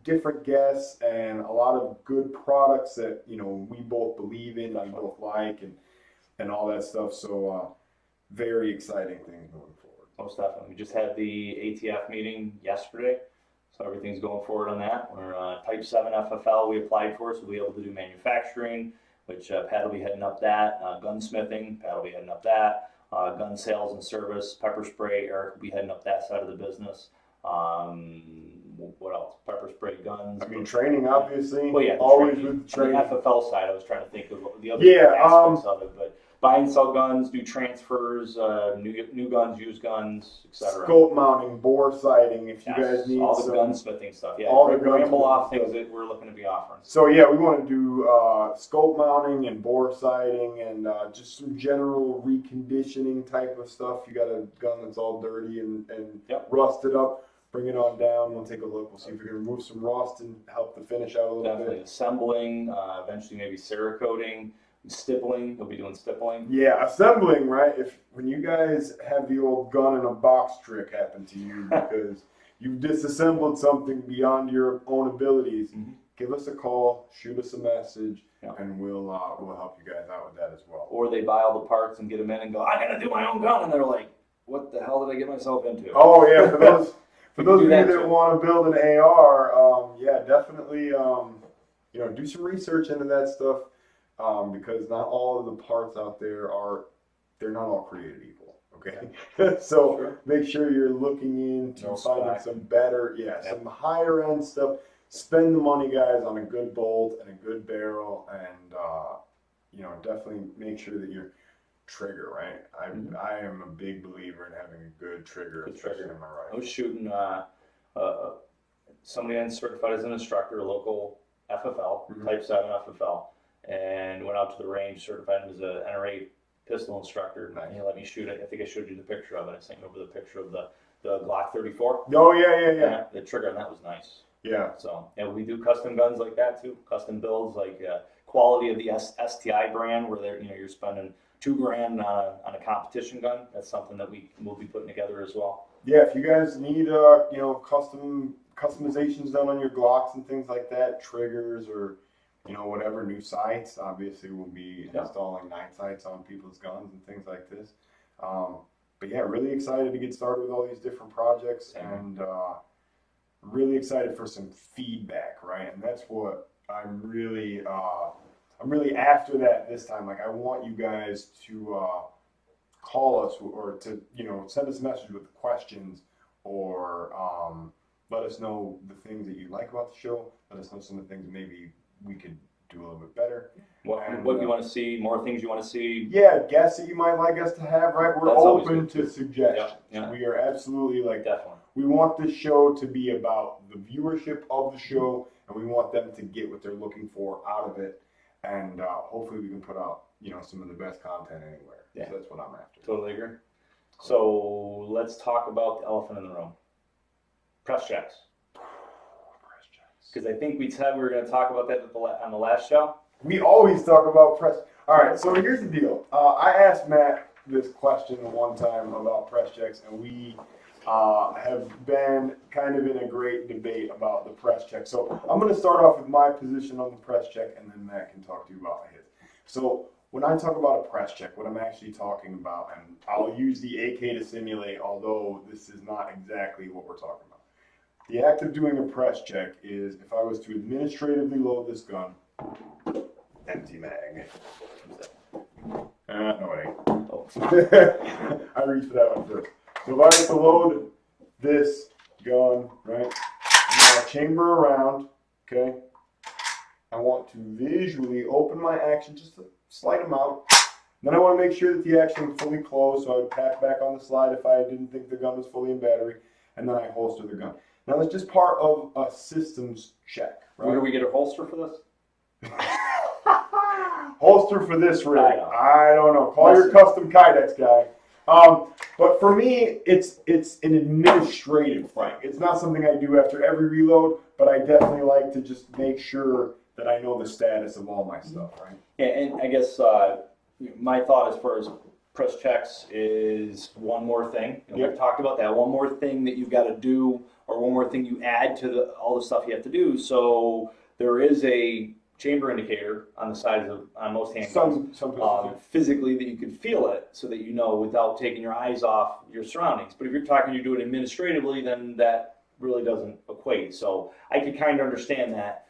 different guests and a lot of good products that we both believe in, we both like, and all that stuff. So very exciting things moving forward. Most definitely. We just had the ATF meeting yesterday, so everything's going forward on that. We're Type 7 FFL we applied for, so we'll be able to do manufacturing, which Pat will be heading up that. Gunsmithing, Pat will be heading up that. Gun sales and service, pepper spray, Eric will be heading up that side of the business. What else? Pepper spray, guns. I mean, training, obviously. Well, yeah, always with the training. The FFL side, I was trying to think of the other aspects of it, but buy and sell guns, do transfers, new guns, used guns, etc. Scope mounting, bore sighting, if you guys need all the gunsmithing stuff. Yeah, all the ramble off things that we're looking to be offering. So yeah, we want to do scope mounting and bore sighting and just some general reconditioning type of stuff. You got a gun that's all dirty and rusted up, bring it on down. We'll take a look. We'll see if we can remove some rust and help the finish out a little bit. Assembling, eventually maybe Cerakoting. Stippling, he'll be doing stippling. Yeah, assembling, right? When you guys have the old gun in a box trick happen to you because you've disassembled something beyond your own abilities, give us a call, shoot us a message, and we'll help you guys out with that as well. Or they buy all the parts and get them in and go, I gotta do my own gun, and they're like, what the hell did I get myself into? Oh yeah, for those of you that that too. want to build an AR, yeah, definitely, you know, do some research into that stuff, because not all of the parts out there they're not all created equal. Okay, so Sure. make sure you're looking into No finding spec. some better, Yep. some higher end stuff. Spend the money, guys, on a good bolt and a good barrel, and you know, definitely make sure that your trigger, right? I am a big believer in having a good trigger, Good especially trigger. in my I rifle. was shooting somebody that's certified as an instructor, a local FFL, Mhm. Type 7 FFL, and went out to the range, certified him as an NRA pistol instructor. Nice. And he let me shoot it. I think I showed you the picture of it. I sent you over the picture of the Glock 34. Oh yeah. The trigger on that was nice. Yeah. So, and we do custom guns like that too. Custom builds, like quality of the STI brand, where they're, you know, you're spending $2,000 on a competition gun. That's something that we'll be putting together as well. Yeah, if you guys need you know, customizations done on your Glocks and things like that, triggers or, you know, whatever, new sights, obviously we'll be Yeah. installing night sights on people's guns and things like this. But yeah, really excited to get started with all these different projects, Same. and really excited for some feedback, right? And that's what I'm really after that this time. Like, I want you guys to call us or to, you know, send us a message with questions, or let us know the things that you like about the show. Let us know some of the things maybe we could do a little bit better. What you want to see, more things you want to see. Yeah, guests that you might like us to have, right? We're That's always open good, to too. suggestions. Yeah. We are absolutely, like, Definitely. we want this show to be about the viewership of the show, and we want them to get what they're looking for out of it. And hopefully we can put out, you know, some of the best content anywhere. Yeah. So that's what I'm after. Totally agree. So let's talk about the elephant in the room. Press checks. Because I think we said we were going to talk about that on the last show. We always talk about press. All right, so here's the deal. I asked Matt this question one time about press checks, and we have been kind of in a great debate about the press check. So I'm going to start off with my position on the press check, and then Matt can talk to you about his. So when I talk about a press check, what I'm actually talking about, and I'll use the AK to simulate, although this is not exactly what we're talking about. The act of doing a press check is if I was to administratively load this gun, empty mag. No, it ain't. Oh. I reached for that one first. So if I was to load this gun, right, I'm gonna chamber around, okay? I want to visually open my action just a slight amount. Then I want to make sure that the action is fully closed, so I would pat back on the slide if I didn't think the gun was fully in battery, and then I holster the gun. Now that's just part of a systems check, right? Where do we get a holster for this? Holster for this rig, I know. I don't know. Call your custom Kydex guy. But for me, it's an administrative thing. It's not something I do after every reload, but I definitely like to just make sure that I know the status of all my stuff, right? Yeah, and I guess my thought as far as press checks is one more thing. You know, Yep. We've talked about that. One more thing that you've got to do, or one more thing you add to all the stuff you have to do. So there is a chamber indicator on the sides on most handguns. Some pistols, Physically, that you can feel it, so that you know without taking your eyes off your surroundings. But if you're talking, you do it administratively, then that really doesn't equate. So I could kind of understand that,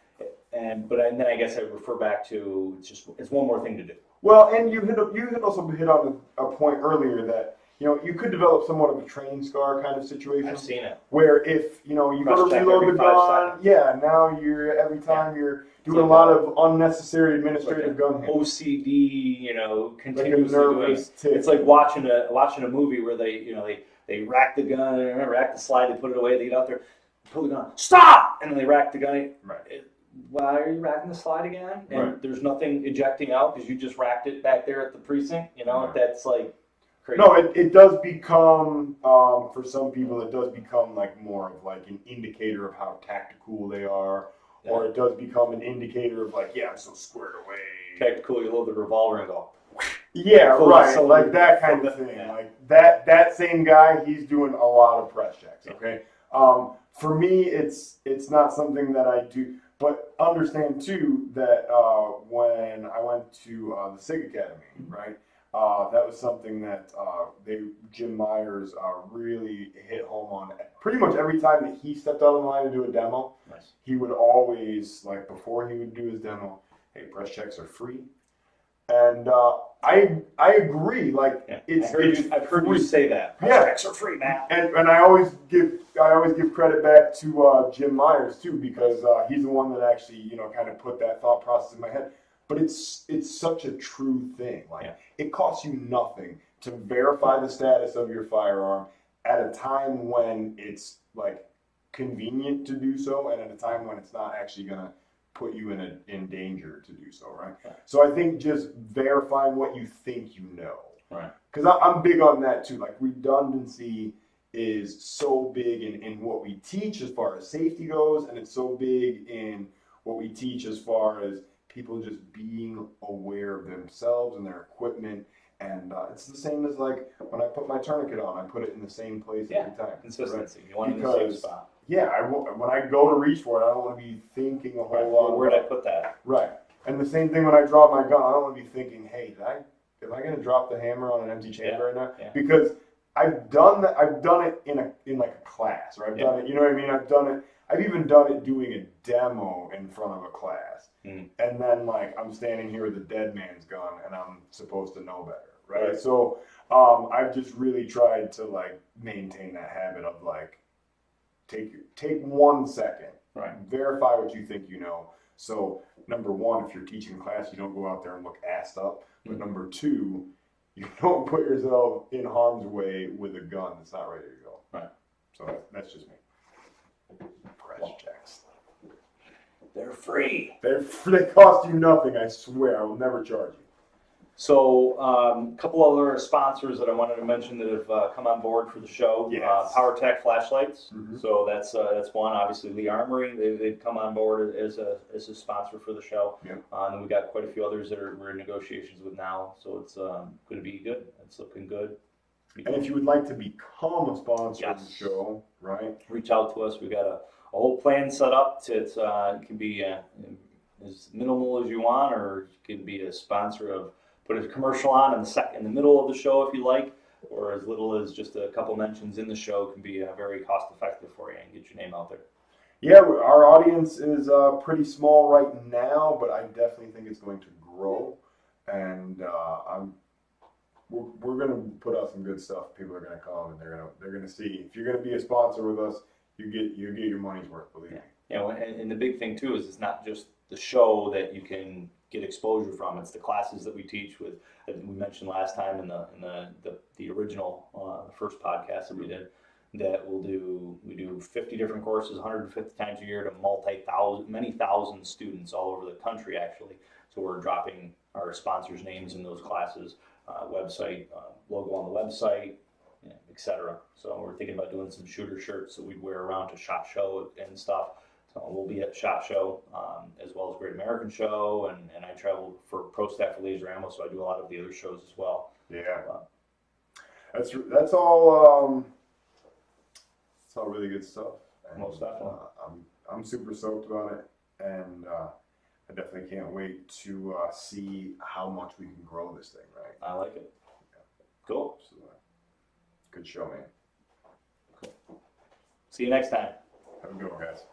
and then I guess I refer back to it's one more thing to do. Well, and you also hit on a point earlier that, you know, you could develop somewhat of a training scar kind of situation. I've seen it. Where if, you know, you go Press to check reload every the 5 gun, seconds. yeah, now every time you're doing like a lot of unnecessary administrative like gun handling. OCD, you know, Like a continuously doing. nervous tick. It's like watching a movie where they rack the gun, rack the slide, they put it away, they get out there, pull the gun, stop, and then they rack the gun. Right. Why are you racking the slide again? And Right. there's nothing ejecting out because you just racked it back there at the precinct. You know, Right. that's like crazy. No, it does become, for some people, it does become like more of like an indicator of how tactical they are. Or it does become an indicator of like, yeah, I'm so squared away. Tactical, you load the revolver and go. Yeah, Full right. cylinder. Like that kind of thing. Yeah. Like that same guy, he's doing a lot of press checks. Okay. For me, it's not something that I do. But understand too that when I went to the SIG Academy, right, that was something that Jim Myers really hit home on. Pretty much every time that he stepped out on the line to do a demo, Nice. he would always, like before he would do his demo, hey, press checks are free. And I agree. Like I've heard you say that. Yeah. Checks are free, man. And I always give credit back to Jim Myers too, because he's the one that actually kind of put that thought process in my head. But it's such a true thing. Like it costs you nothing to verify the status of your firearm at a time when it's like convenient to do so, and at a time when it's not actually gonna put you in danger to do so, right? So I think just verifying what you think you know. Right. Because I'm big on that too. Like redundancy is so big in what we teach as far as safety goes, and it's so big in what we teach as far as people just being aware of themselves and their equipment. And it's the same as like when I put my tourniquet on, I put it in the same place every time. Consistency. Right? You want it in the same spot. Yeah, when I go to reach for it, I don't want to be thinking a whole lot. Where'd I put that? Right. And the same thing when I drop my gun, I don't want to be thinking, hey, am I going to drop the hammer on an empty chamber right now? Yeah. Because I've done that. I've done it in like a class, or I've done it. You know what I mean? I've even done it doing a demo in front of a class, and then like I'm standing here with a dead man's gun, and I'm supposed to know better, right? So I've just really tried to like maintain that habit of like take 1 second, verify what you think you know. So number one, if you're teaching a class, you don't go out there and look assed up. But number two, you don't put yourself in harm's way with a gun that's not ready to go. Right. So that's just me. Press checks. They're free. They cost you nothing, I swear. I will never charge you. So a couple other sponsors that I wanted to mention that have come on board for the show. Yes. PowerTech flashlights. Mhm. So that's one. Obviously, Lee Armory. They've come on board as a sponsor for the show. Yep. And we got quite a few others that we're in negotiations with now. So it's going to be good. It's looking good. And if you would like to become a sponsor of the show, right? Reach out to us. We got a whole plan set up. It can be as minimal as you want, or it can be a sponsor of. Put a commercial on in the middle of the show if you like, or as little as just a couple mentions in the show can be very cost effective for you and get your name out there. Yeah, our audience is pretty small right now, but I definitely think it's going to grow, and we're going to put out some good stuff. People are going to come and they're going to see. If you're going to be a sponsor with us, you get your money's worth. Believe me. And the big thing too is it's not just the show that you can get exposure from. It's the classes that we teach with. We mentioned last time in the original first podcast that we did that we do 50 different courses 150 times a year to many thousand students all over the country actually. So we're dropping our sponsors' names in those classes, website logo on the website, etc. So we're thinking about doing some shooter shirts that we'd wear around to SHOT Show and stuff. So we'll be at SHOT Show as well as Great American Show, and I travel for Pro Staff for Laser Ammo, so I do a lot of the other shows as well. Yeah, that's all. It's all really good stuff. And, most definitely. I'm super stoked about it, and I definitely can't wait to see how much we can grow this thing. Right. I like it. Cool. So, good show, man. Cool. See you next time. Have a good one, guys.